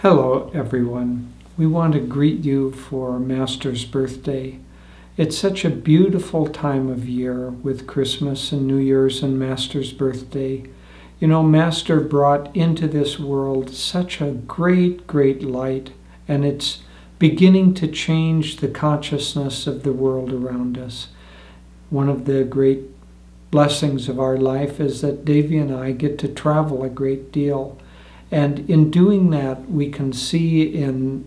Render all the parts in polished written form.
Hello, everyone. We want to greet you for Master's birthday. It's such a beautiful time of year with Christmas and New Year's and Master's birthday. You know, Master brought into this world such a great, great light, and it's beginning to change the consciousness of the world around us. One of the great blessings of our life is that Devi and I get to travel a great deal. And in doing that, we can see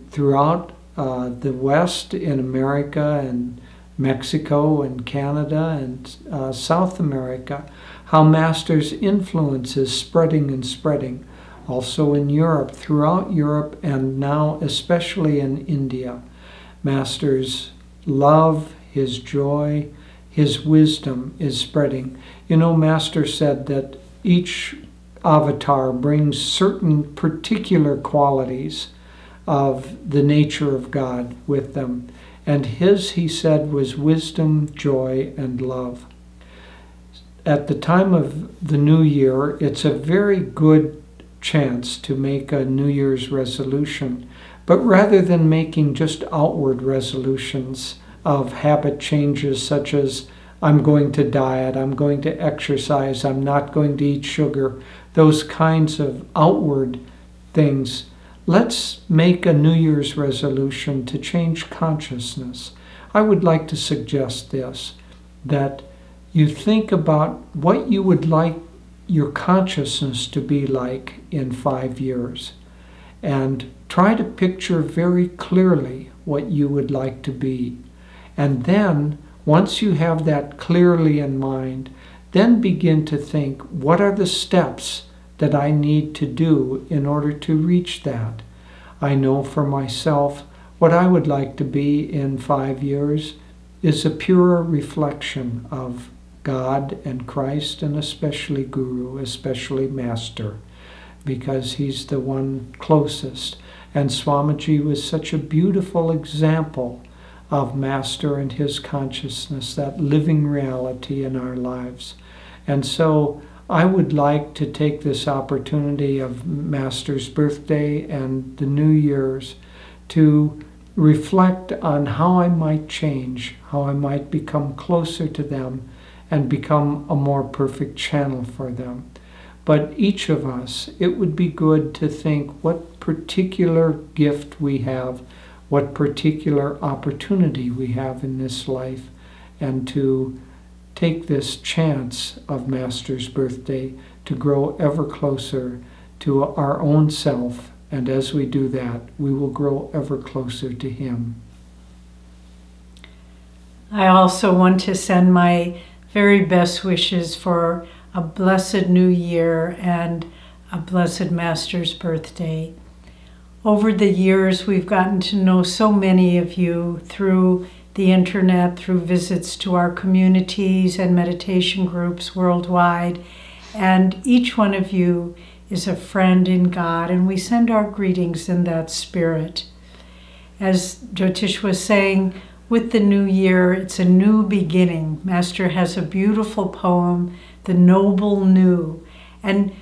throughout the West, in America and Mexico and Canada and South America, how Master's influence is spreading and spreading. Also in Europe, throughout Europe, and now especially in India. Master's love, his joy, his wisdom is spreading. You know, Master said that each avatar brings certain particular qualities of the nature of God with them. And his, he said, was wisdom, joy, and love. At the time of the New Year, it's a very good chance to make a New Year's resolution. But rather than making just outward resolutions of habit changes such as I'm going to diet, I'm going to exercise, I'm not going to eat sugar, those kinds of outward things, let's make a New Year's resolution to change consciousness. I would like to suggest this, that you think about what you would like your consciousness to be like in 5 years, and try to picture very clearly what you would like to be. And then, once you have that clearly in mind, then begin to think, what are the steps that I need to do in order to reach that? I know for myself, what I would like to be in 5 years is a pure reflection of God and Christ, and especially Guru, especially Master, because he's the one closest. And Swamiji was such a beautiful example of Master and his consciousness, that living reality in our lives. And so I would like to take this opportunity of Master's birthday and the New Year's to reflect on how I might change, how I might become closer to them and become a more perfect channel for them. But each of us, it would be good to think what particular gift we have, what particular opportunity we have in this life, and to take this chance of Master's birthday to grow ever closer to our own self. And as we do that, we will grow ever closer to him. I also want to send my very best wishes for a blessed New Year and a blessed Master's birthday. Over the years, we've gotten to know so many of you through the internet, through visits to our communities and meditation groups worldwide. And each one of you is a friend in God, and we send our greetings in that spirit. As Jyotish was saying, with the new year, it's a new beginning. Master has a beautiful poem, The Noble New. And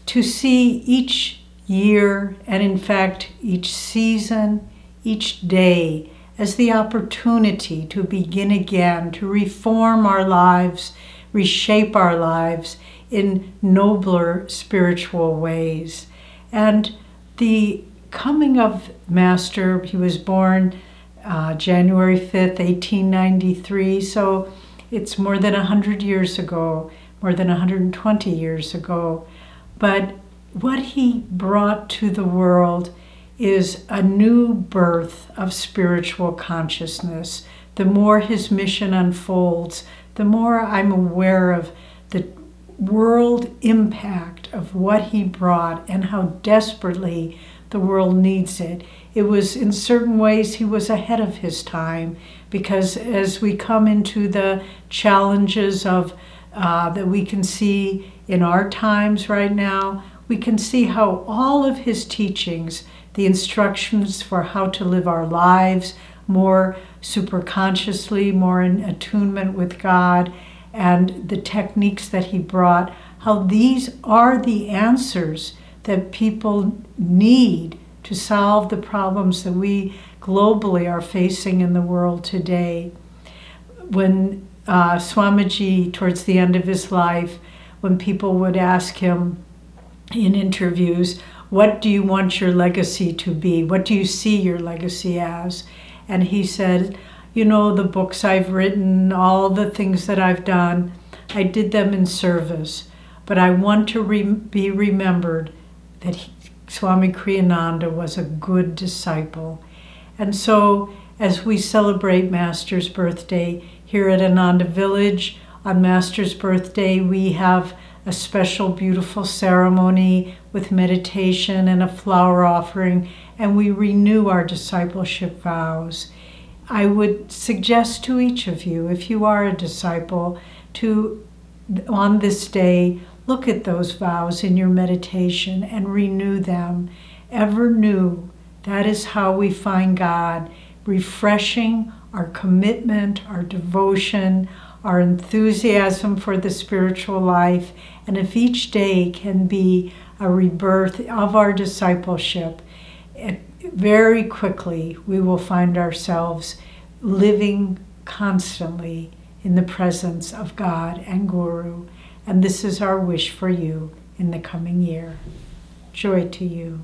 to see each year, and in fact each season, each day, as the opportunity to begin again, to reform our lives, reshape our lives in nobler spiritual ways. And the coming of Master, he was born January 5th, 1893, so it's more than 100 years ago, more than 120 years ago. But what he brought to the world is a new birth of spiritual consciousness. The more his mission unfolds, the more I'm aware of the world impact of what he brought and how desperately the world needs it. It was, in certain ways, he was ahead of his time, because as we come into the challenges of that we can see in our times right now, we can see how all of his teachings, the instructions for how to live our lives more superconsciously, more in attunement with God, and the techniques that he brought, how these are the answers that people need to solve the problems that we globally are facing in the world today. When Swamiji, towards the end of his life, when people would ask him in interviews, what do you want your legacy to be? What do you see your legacy as? And he said, you know, the books I've written, all the things that I've done, I did them in service. But I want to be remembered that Swami Kriyananda was a good disciple. And so, as we celebrate Master's birthday here at Ananda Village, on Master's birthday we have a special beautiful ceremony with meditation and a flower offering, and we renew our discipleship vows. I would suggest to each of you, if you are a disciple, to, on this day, look at those vows in your meditation and renew them. Ever new. That is how we find God, refreshing our commitment, our devotion, our enthusiasm for the spiritual life. And if each day can be a rebirth of our discipleship, very quickly we will find ourselves living constantly in the presence of God and Guru. And this is our wish for you in the coming year. Joy to you.